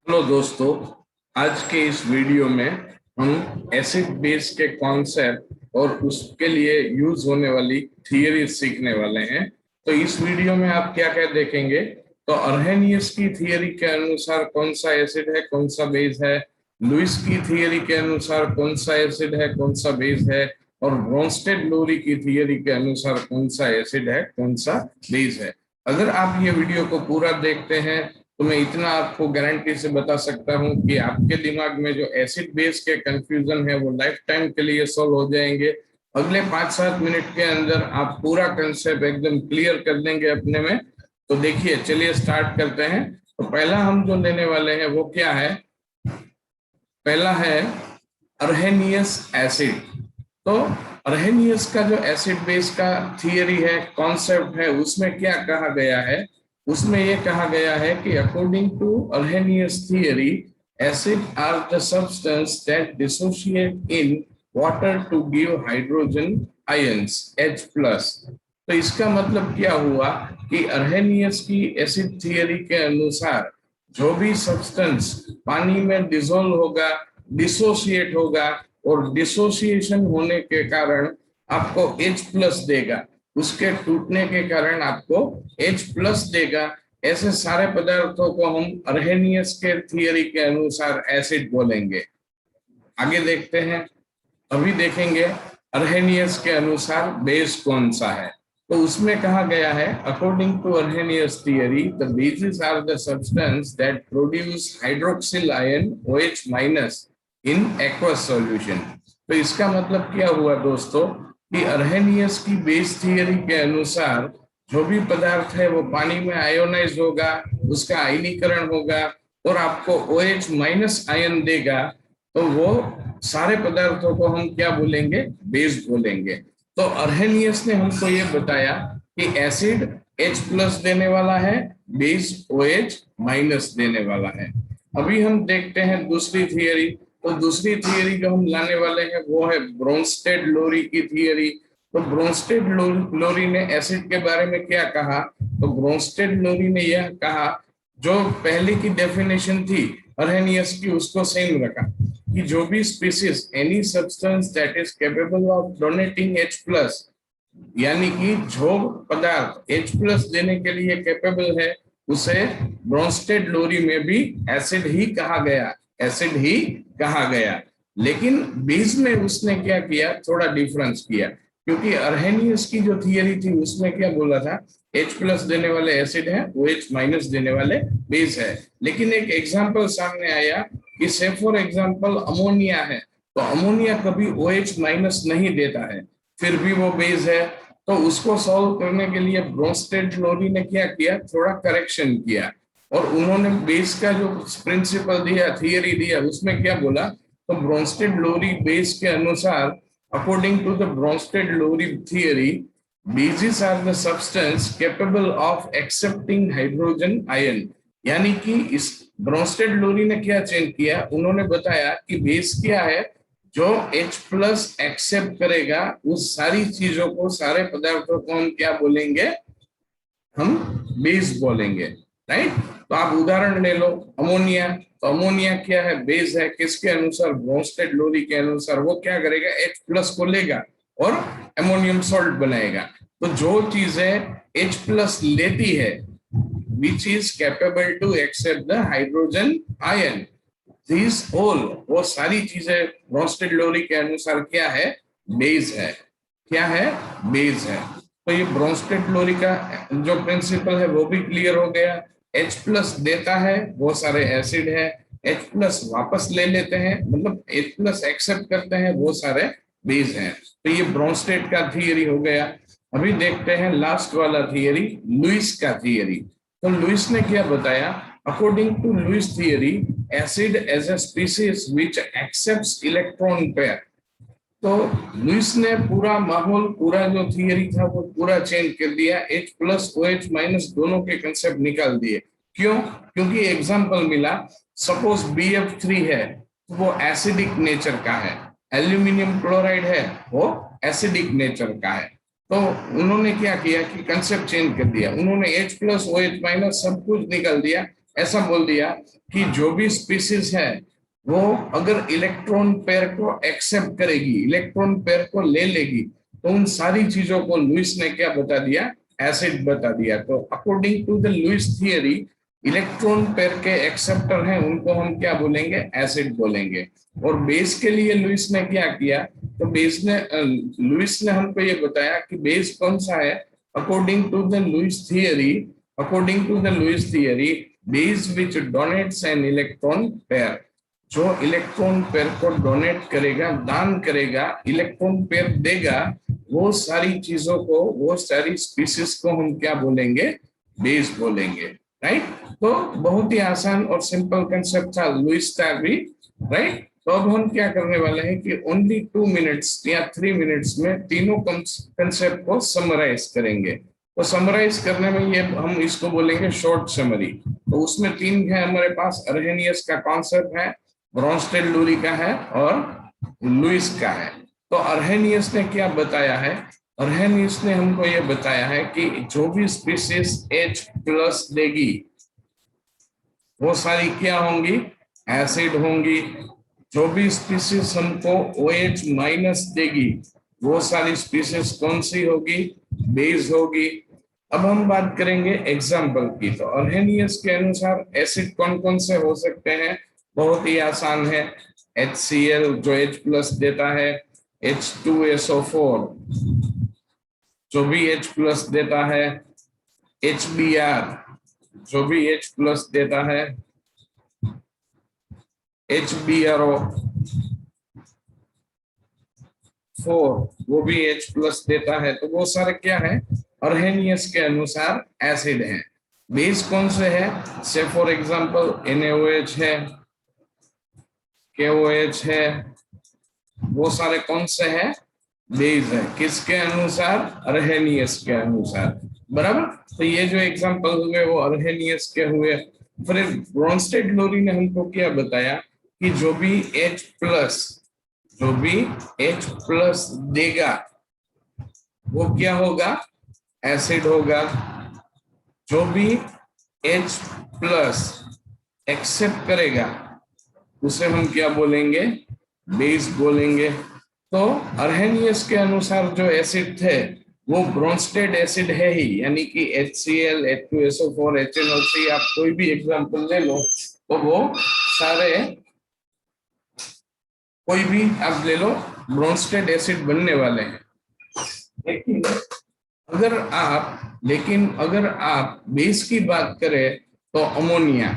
Hello दोस्तों, आज के इस वीडियो में हम एसिड बेस के कॉन्सेप्ट और उसके लिए यूज होने वाली थियरी सीखने वाले हैं। तो इस वीडियो में आप क्या क्या देखेंगे, तो अर्हेनियस की थियरी के अनुसार कौन सा एसिड है, कौन सा बेस है। लुईस की थियरी के अनुसार कौन सा एसिड है, कौन सा बेस है। और ब्रोंस्टेड लोरी की थियरी के अनुसार कौन सा एसिड है, कौन सा बेस है। अगर आप ये वीडियो को पूरा देखते हैं तो मैं इतना आपको गारंटी से बता सकता हूं कि आपके दिमाग में जो एसिड बेस के कंफ्यूजन है वो लाइफ टाइम के लिए सॉल्व हो जाएंगे। अगले 5-7 मिनट के अंदर आप पूरा कंसेप्ट एकदम क्लियर कर देंगे अपने में। तो देखिए, चलिए स्टार्ट करते हैं। तो पहला हम जो लेने वाले हैं वो क्या है, पहला है अर्हेनियस एसिड। तो अर्हेनियस का जो एसिड बेस का थियरी है, कॉन्सेप्ट है, उसमें क्या कहा गया है। उसमें यह कहा गया है कि according to Arrhenius theory, acid are the substance that dissociate in water to give hydrogen ions H+। तो इसका मतलब क्या हुआ कि अर्हेनियस की एसिड थियरी के अनुसार जो भी सब्सटेंस पानी में डिसोल्व होगा, डिसोसिएट होगा, और डिसोसिएशन होने के कारण आपको H+ देगा, उसके टूटने के कारण आपको H+ देगा। ऐसे सारे पदार्थों को हम अर्हेनियस के थियरी के अनुसार एसिड बोलेंगे। आगे देखते हैं। अभी देखेंगे अर्हेनियस के अनुसार बेस कौन सा है। तो उसमें कहा गया है, according to Arrhenius theory the bases are the substance that produce hydroxyl ion OH- in aqueous solution. तो इसका मतलब क्या हुआ दोस्तों कि अर्हेनियस की बेस थियरी के अनुसार जो भी पदार्थ है वो पानी में आयोनाइज होगा, उसका आयनीकरण होगा और आपको OH- आयन देगा। तो वो सारे पदार्थों को हम क्या बोलेंगे, बेस बोलेंगे। तो अर्हेनियस ने हमको ये बताया कि एसिड H+ देने वाला है, बेस OH- देने वाला है। अभी हम देखते हैं दूसरी थियरी। तो दूसरी थियरी जो हम लाने वाले हैं वो है ब्रोंस्टेड लोरी की थियरी। तो ब्रोंस्टेड लोरी ने एसिड के बारे में क्या कहा, तो ब्रोंस्टेड लोरी ने यह कहा, जो पहले की डेफिनेशन थी अर्हेनियस की उसको सेम रखा, कि जो भी species any substance that is capable of donating H+, यानी कि जो पदार्थ H+ देने के लिए कैपेबल है उसे ब्रोंस्टेड लोरी में भी एसिड ही कहा गया, एसिड ही कहा गया। लेकिन बेस में उसने क्या किया, थोड़ा डिफरेंस किया, क्योंकि अर्हेनियस की जो थियरी थी उसमें क्या बोला था, H+ देने वाले एसिड है, OH- देने वाले बेस है। लेकिन एक एग्जांपल सामने आया कि से फॉर एग्जांपल अमोनिया है, तो अमोनिया कभी OH- नहीं देता है, फिर भी वो बेस है। तो उसको सॉल्व करने के लिए ब्रोंस्टेड लोरी ने क्या किया, थोड़ा करेक्शन किया, और उन्होंने बेस का जो प्रिंसिपल दिया, थियरी दिया, उसमें क्या बोला, तो ब्रोंस्टेड लोरी बेस के अनुसार, according to the Bronsted Lowry theory, bases are the substance capable of accepting hydrogen ion। यानी कि इस ब्रोंस्टेड लोरी ने क्या चेंज किया, उन्होंने बताया कि बेस क्या है, जो H+ एक्सेप्ट करेगा उस सारी चीजों को, सारे पदार्थों को हम क्या बोलेंगे, हम बेस बोलेंगे। राइट। तो आप उदाहरण ले लो, अमोनिया। तो अमोनिया क्या है, बेस है, किसके अनुसार, ब्रोंस्टेड लोरी के अनुसार। वो क्या करेगा, H+ को लेगा और अमोनियम सॉल्ट बनाएगा। तो जो चीजें H+ लेती है, which is capable to accept the hydrogen ion, this whole, वो सारी चीजें ब्रोंस्टेड लोरी के अनुसार क्या है, बेस है। क्या है, बेस है। तो ये ब्रोंस्टेड लोरी का जो प्रिंसिपल है वो भी क्लियर हो गया। H+ देता है, वो सारे एसिड है। H+ वापस ले लेते हैं, मतलब H+ एक्सेप्ट करते हैं, वो सारे बेस हैं। तो ये ब्रोंस्टेड का थियरी हो गया। अभी देखते हैं लास्ट वाला थियरी, लुईस का थियरी। तो लुईस ने क्या बताया, according to Lewis theory, acid as a species which accepts electron pair. तो लुईस ने पूरा माहौल, पूरा जो थियरी था वो पूरा चेंज कर दिया, H+ OH- दोनों के कंसेप्ट निकाल दिए। क्यों, क्योंकि एग्जांपल मिला, सपोज BF3 है, तो वो एसिडिक नेचर का है, एल्यूमिनियम क्लोराइड है, वो एसिडिक नेचर का है। तो उन्होंने क्या किया कि कंसेप्ट चेंज कर दिया, उन्होंने H+ OH- सब कुछ निकाल दिया, ऐसा बोल दिया कि जो भी स्पीसीज है वो अगर इलेक्ट्रॉन पेयर को एक्सेप्ट करेगी, इलेक्ट्रॉन पेयर को ले लेगी, तो उन सारी चीजों को लुईस ने क्या बता दिया, एसिड बता दिया। तो according to the Lewis theory, electron pair के एक्सेप्टर हैं उनको हम क्या बोलेंगे, एसिड बोलेंगे। और बेस के लिए लुईस ने क्या किया, तो लुईस ने हमको ये बताया कि बेस कौन सा है। According to the Lewis theory, according to the Lewis theory, base which donates an electron pair, जो इलेक्ट्रॉन पेयर को डोनेट करेगा, दान करेगा, इलेक्ट्रॉन पेयर देगा, वो सारी चीजों को, वो सारी स्पीसीज को हम क्या बोलेंगे, बेस बोलेंगे। राइट। तो बहुत ही आसान और सिंपल कंसेप्ट था लुईस का भी। राइट। तो अब हम क्या करने वाले हैं कि ओनली 2 मिनट्स या 3 मिनट्स में तीनों कंसेप्ट को समराइज करेंगे। तो समराइज करने में ये हम इसको बोलेंगे शॉर्ट समरी। तो उसमें 3 है हमारे पास, अर्हेनियस का कॉन्सेप्ट है, ब्रोंस्टेड-लुरी का है और लुईस का है। तो अर्हेनियस ने क्या बताया है, अर्हेनियस ने हमको ये बताया है कि जो भी स्पीसीज H+ देगी वो सारी क्या होंगी, एसिड होंगी। जो भी स्पीसीज हमको OH- देगी वो सारी स्पीसीज कौन सी होगी, बेस होगी। अब हम बात करेंगे एग्जाम्पल की। तो अर्हेनियस के अनुसार एसिड कौन कौन से हो सकते हैं, बहुत ही आसान है। HCl जो H+ देता है, H2SO4 जो भी H+ देता है, HBr जो भी H+ देता है, HBrO4 वो भी H+ देता है। तो वो सारे क्या है, अर्हेनियस के अनुसार एसिड है। बेस कौन से है, से फॉर एग्जांपल NaOH है, KOH है, वो सारे कौन से हैं, बेस है। किसके अनुसार, अर्हेनियस के अनुसार। बराबर। तो ये जो एग्जांपल हुए वो अर्हेनियस के हुए। फिर ब्रोंस्टेड-लुरी ने हमको क्या बताया कि जो भी H+ देगा वो क्या होगा, एसिड होगा। जो भी H+ एक्सेप्ट करेगा उसे हम क्या बोलेंगे, बेस बोलेंगे। तो अर्हेनियस के अनुसार जो एसिड थे वो ब्रोंस्टेड एसिड है ही, यानी कि HCl, H2SO4, HNO3, आप कोई भी एग्जांपल ले लो तो वो सारे, कोई भी आप ले लो, ब्रोंस्टेड एसिड बनने वाले हैं। लेकिन अगर आप बेस की बात करें तो अमोनिया,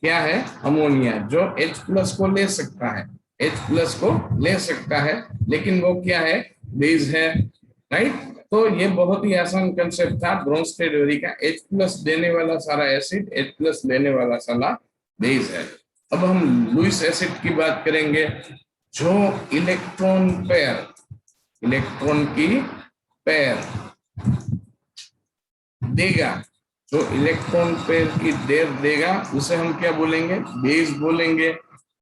क्या है, अमोनिया जो H+ को ले सकता है, H+ को ले सकता है, लेकिन वो क्या है, बेस है। राइट। तो ये बहुत ही आसान कंसेप्ट था ब्रोंस्टेड-लुरी का। H+ देने वाला सारा एसिड, H+ लेने वाला सारा बेस है। अब हम लुईस एसिड की बात करेंगे। जो इलेक्ट्रॉन की पेयर देगा, जो इलेक्ट्रॉन पेयर की देर देगा उसे हम क्या बोलेंगे, बेस बोलेंगे।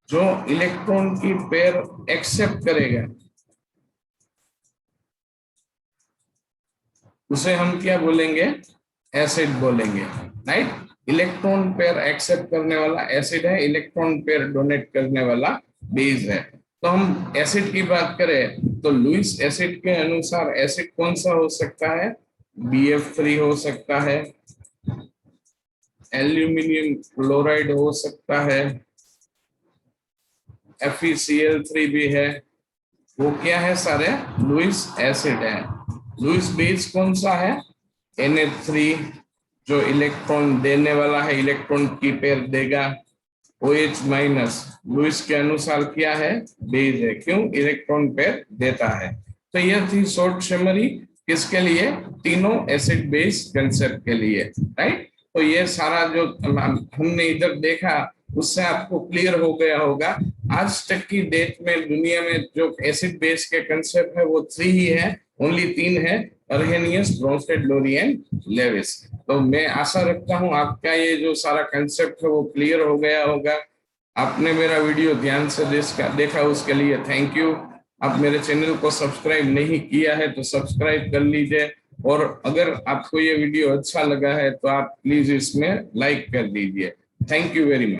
जो इलेक्ट्रॉन की पेयर एक्सेप्ट करेगा उसे हम क्या बोलेंगे, एसिड बोलेंगे। राइट। इलेक्ट्रॉन पेयर एक्सेप्ट करने वाला एसिड है, इलेक्ट्रॉन पेयर डोनेट करने वाला बेस है। तो हम एसिड की बात करें तो लुईस एसिड के अनुसार एसिड कौन सा हो सकता है, BF3 हो सकता है, एल्यूमिनियम क्लोराइड हो सकता है, FeCl3 भी है। वो क्या है, सारे लुईस एसिड है। लुईस बेस कौन सा है, Na3 जो इलेक्ट्रॉन देने वाला है, इलेक्ट्रॉन की पेयर देगा। OH- लुईस के अनुसार क्या है, बेस है। क्यों, इलेक्ट्रॉन पेयर देता है। तो यह थी शॉर्ट समरी किसके लिए, तीनों एसिड बेस कंसेप्ट के लिए। राइट। तो ये सारा जो हमने इधर देखा उससे आपको क्लियर हो गया होगा। आज तक की डेट में दुनिया में जो एसिड बेस के कंसेप्ट है वो 3 ही है, ओनली 3 है, अर्हेनियस, ब्रोंस्टेड-लुरी एंड लेविस। तो मैं आशा रखता हूं आपका ये जो सारा कंसेप्ट है वो क्लियर हो गया होगा। आपने मेरा वीडियो ध्यान से देखा उसके लिए थैंक यू। आप मेरे चैनल को सब्सक्राइब नहीं किया है तो सब्सक्राइब कर लीजिए, और अगर आपको ये वीडियो अच्छा लगा है तो आप प्लीज इसमें लाइक कर दीजिए। Thank you very much.